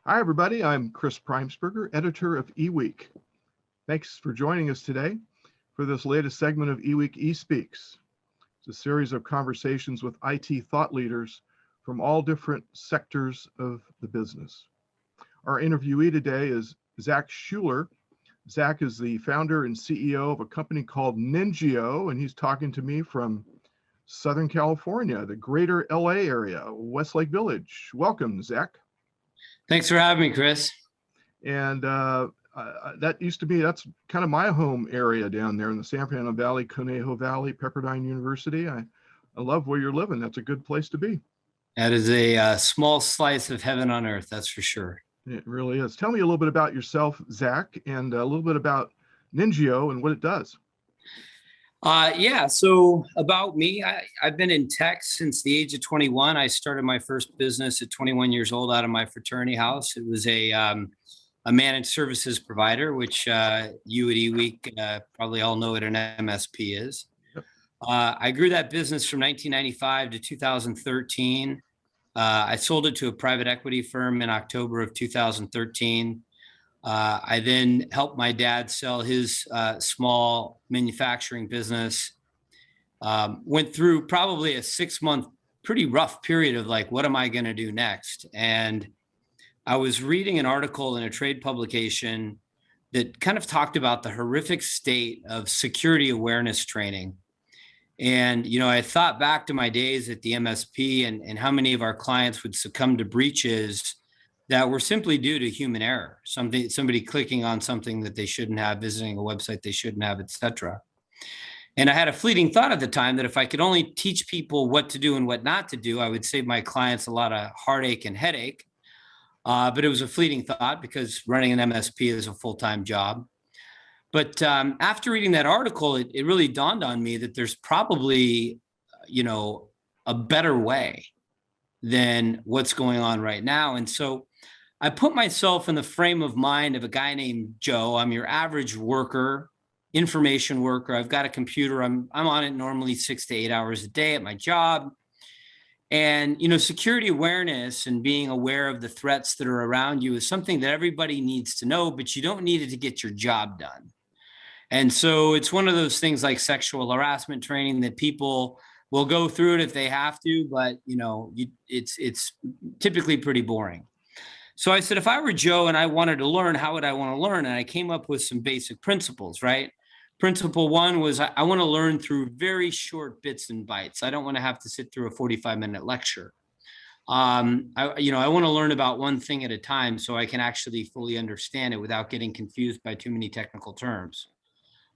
Hi, everybody. I'm Chris Preimesberger, editor of eWEEK. Thanks for joining us today for this latest segment of eWEEK eSpeaks. It's a series of conversations with IT thought leaders from all different sectors of the business. Our interviewee today is Zack Schuler. Zack is the founder and CEO of a company called NINJIO, and he's talking to me from Southern California, the greater LA area, Westlake Village. Welcome, Zack. Thanks for having me, Chris. And that used to be, that's kind of my home area down there in the San Fernando Valley, Conejo Valley, Pepperdine University. I love where you're living. That's a good place to be. That is a small slice of heaven on earth, that's for sure. It really is. Tell me a little bit about yourself, Zack, and a little bit about NINJIO and what it does. So about me, I've been in tech since the age of 21. I started my first business at 21 years old out of my fraternity house. It was a managed services provider, which you at eWEEK probably all know what an MSP is. Yep. I grew that business from 1995 to 2013. I sold it to a private equity firm in October of 2013. I then helped my dad sell his small manufacturing business. Went through probably a 6-month, pretty rough period of like, what am I going to do next? And I was reading an article in a trade publication that kind of talked about the horrific state of security awareness training. And, I thought back to my days at the MSP and how many of our clients would succumb to breaches that were simply due to human error, somebody clicking on something that they shouldn't have, visiting a website they shouldn't have, et cetera. And I had a fleeting thought at the time that if I could only teach people what to do and what not to do, I would save my clients a lot of heartache and headache. But it was a fleeting thought because running an MSP is a full-time job. But after reading that article, it really dawned on me that there's probably, a better way than what's going on right now. And so I put myself in the frame of mind of a guy named Joe. I'm your average worker, information worker. I've got a computer. I'm on it normally 6 to 8 hours a day at my job. And, security awareness and being aware of the threats that are around you is something that everybody needs to know, but you don't need it to get your job done. And so it's one of those things like sexual harassment training that people will go through it if they have to, but it's typically pretty boring. So I said, if I were Joe and I wanted to learn, how would I want to learn? And I came up with some basic principles, right? Principle one was I want to learn through very short bits and bytes. I don't want to have to sit through a 45-minute lecture. I want to learn about one thing at a time so I can actually fully understand it without getting confused by too many technical terms.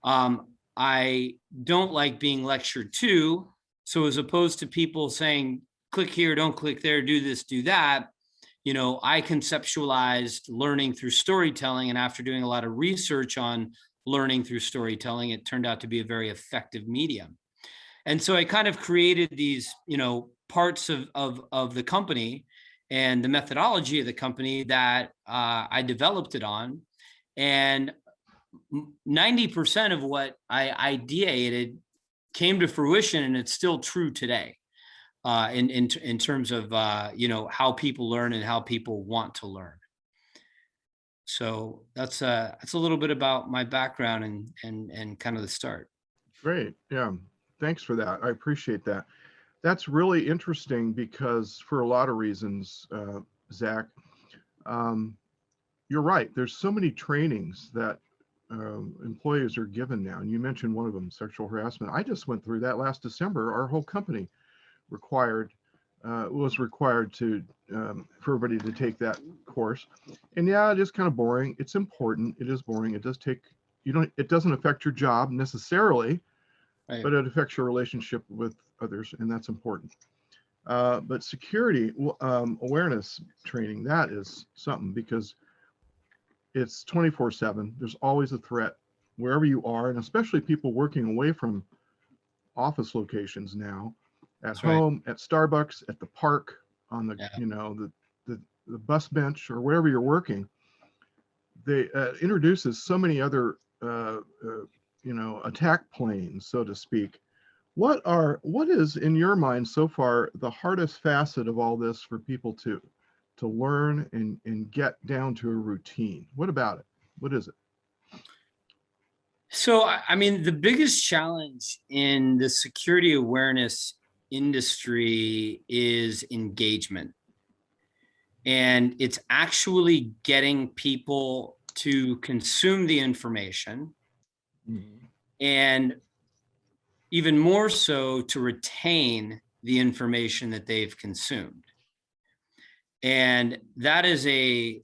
I don't like being lectured to. So as opposed to people saying, click here, don't click there, do this, do that, I conceptualized learning through storytelling. And after doing a lot of research on learning through storytelling, it turned out to be a very effective medium. And so I kind of created these, parts of the company and the methodology of the company that I developed it on. And 90% of what I ideated came to fruition, and it's still true today. In terms of how people learn and how people want to learn. So that's a little bit about my background and kind of the start. Great. Yeah. Thanks for that. I appreciate that. That's really interesting because for a lot of reasons, Zack, you're right. There's so many trainings that employees are given now. And you mentioned one of them, sexual harassment. I just went through that last December. Our whole company was required to for everybody to take that course. And yeah, it is kind of boring. It's important. It is boring. It does take, it doesn't affect your job necessarily, right, but it affects your relationship with others, and that's important. But security awareness training, that is something because it's 24/7. There's always a threat wherever you are, and especially people working away from office locations now. At That's home, right, at Starbucks, at the park, on the the bus bench, or wherever you're working. They introduces so many other attack planes, so to speak. What is in your mind so far the hardest facet of all this for people to to learn and get down to a routine? What about it? What is it? So, I mean, the biggest challenge in the security awareness industry is engagement. And it's actually getting people to consume the information, and even more so to retain the information that they've consumed. And that is a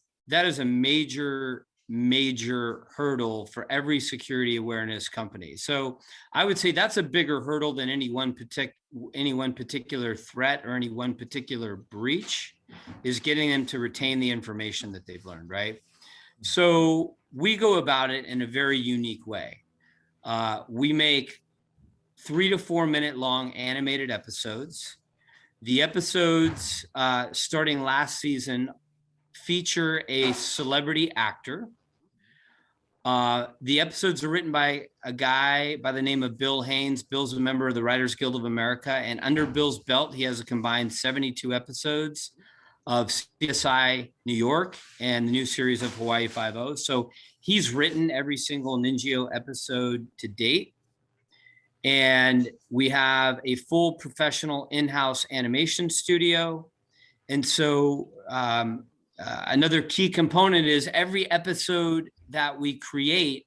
major hurdle for every security awareness company. So I would say that's a bigger hurdle than any one particular threat or any one particular breach, is getting them to retain the information that they've learned, right? So we go about it in a very unique way. We make 3 to 4 minute long animated episodes. The episodes, starting last season, feature a celebrity actor. The episodes are written by a guy by the name of Bill Haynes. Bill's a member of the Writers Guild of America, and under Bill's belt, he has a combined 72 episodes of CSI New York and the new series of Hawaii Five-0. So he's written every single NINJIO episode to date. And we have a full professional in-house animation studio. And so another key component is every episode that we create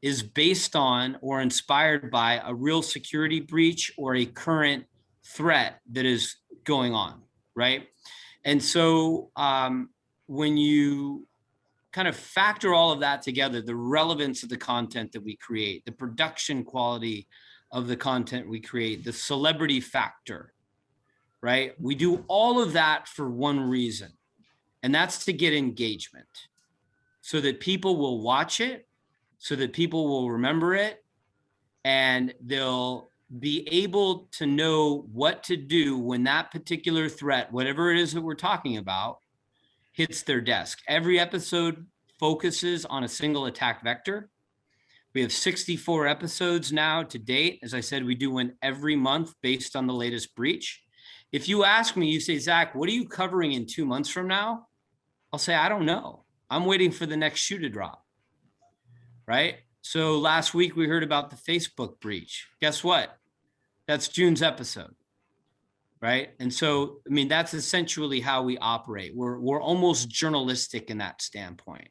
is based on or inspired by a real security breach or a current threat that is going on, right? And so when you kind of factor all of that together, the relevance of the content that we create, the production quality of the content we create, the celebrity factor, right? We do all of that for one reason, and that's to get engagement, so that people will watch it, so that people will remember it, and they'll be able to know what to do when that particular threat, whatever it is that we're talking about, hits their desk. Every episode focuses on a single attack vector. We have 64 episodes now to date. As I said, we do one every month based on the latest breach. If you ask me, you say, Zach, what are you covering in 2 months from now? I'll say, I don't know. I'm waiting for the next shoe to drop, right? So last week we heard about the Facebook breach. Guess what? That's June's episode, right? And so, I mean, that's essentially how we operate. We're almost journalistic in that standpoint.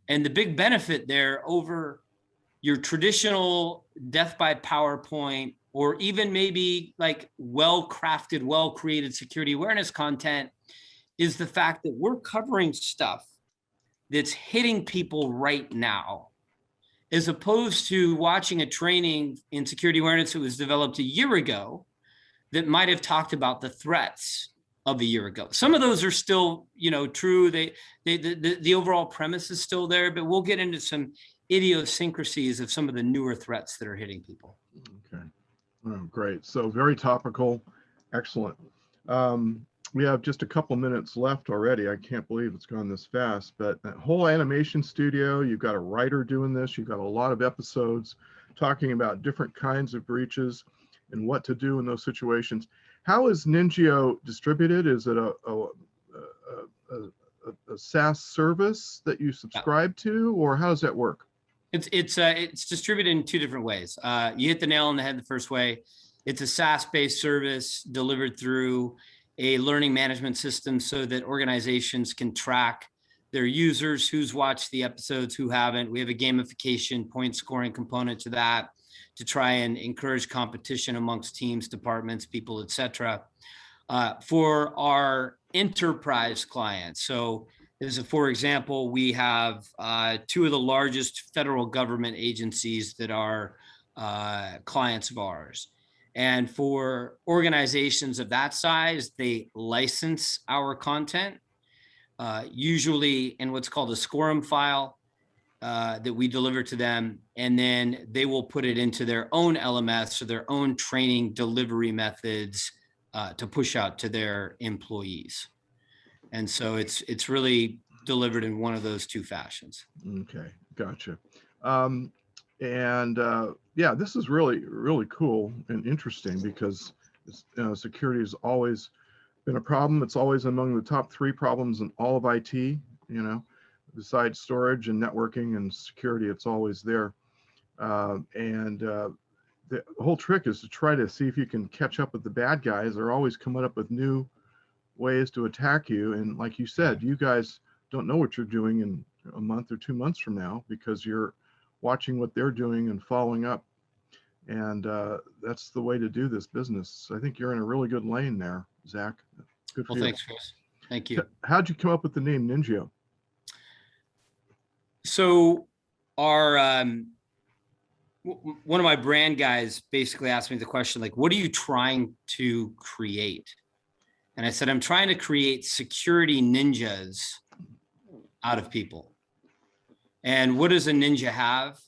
And the big benefit there over your traditional death by PowerPoint, or even maybe like well-crafted, well-created security awareness content, is the fact that we're covering stuff that's hitting people right now, as opposed to watching a training in security awareness that was developed a year ago that might have talked about the threats of a year ago. Some of those are still, true. The overall premise is still there, but we'll get into some idiosyncrasies of some of the newer threats that are hitting people. Okay. Oh, great. So very topical. Excellent. We have just a couple minutes left already. I can't believe it's gone this fast, but that whole animation studio, you've got a writer doing this. You've got a lot of episodes talking about different kinds of breaches and what to do in those situations. How is NINJIO distributed? Is it a SaaS service that you subscribe to, or how does that work? It's distributed in 2 different ways. You hit the nail on the head the first way. It's a SaaS-based service delivered through a learning management system so that organizations can track their users, who's watched the episodes, who haven't. We have a gamification point scoring component to that to try and encourage competition amongst teams, departments, people, et cetera. For our enterprise clients, so for example, we have 2 of the largest federal government agencies that are clients of ours. And for organizations of that size, they license our content, usually in what's called a SCORM file that we deliver to them. And then they will put it into their own LMS or their own training delivery methods to push out to their employees. And so it's really delivered in one of those 2 fashions. Okay, gotcha. Yeah, this is really, really cool and interesting, because security is always been a problem. It's always among the top 3 problems in all of IT, besides storage and networking and security, it's always there. The whole trick is to try to see if you can catch up with the bad guys. They're always coming up with new ways to attack you. And like you said, you guys don't know what you're doing in a month or 2 months from now because you're watching what they're doing and following up. And that's the way to do this business. I think you're in a really good lane there, Zach. Good for you. Well, thanks, Chris. Thank you. How'd you come up with the name NINJIO? So our one of my brand guys basically asked me the question, like, what are you trying to create? And I said, I'm trying to create security ninjas out of people. And what does a ninja have?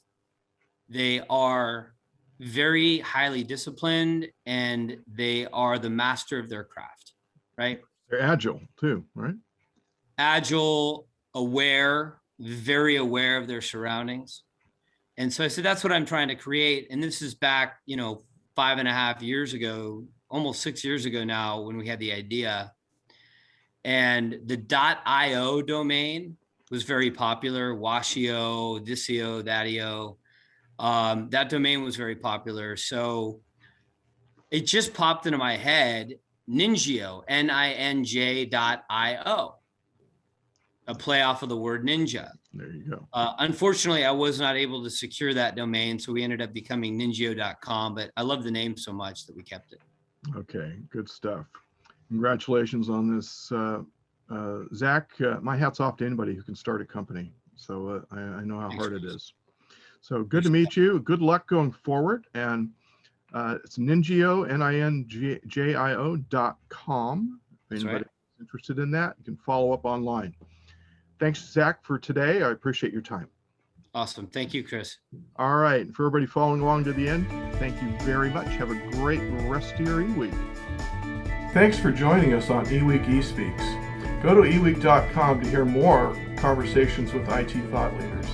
They are very highly disciplined and they are the master of their craft, right? They're agile too, right? Agile, aware, very aware of their surroundings. And so I said, that's what I'm trying to create. And this is back, 5.5 years ago, almost 6 years ago now, when we had the idea. And the .io domain was very popular. Washio, thisio, thatio. That domain was very popular. So it just popped into my head, NINJIO, NINJ.io, a play off of the word ninja. There you go. Unfortunately, I was not able to secure that domain, so we ended up becoming NINJIO.com, but I love the name so much that we kept it. Okay, good stuff. Congratulations on this. Zach, my hat's off to anybody who can start a company. So I know how hard it is. So good to meet you. Good luck going forward. And it's NINJIO, NINJIO.com. If anybody's interested in that, you can follow up online. Thanks, Zach, for today. I appreciate your time. Awesome. Thank you, Chris. All right. For everybody following along to the end, thank you very much. Have a great rest of your eWEEK. Thanks for joining us on eWEEK eSpeaks. Go to eWEEK.com to hear more conversations with IT thought leaders.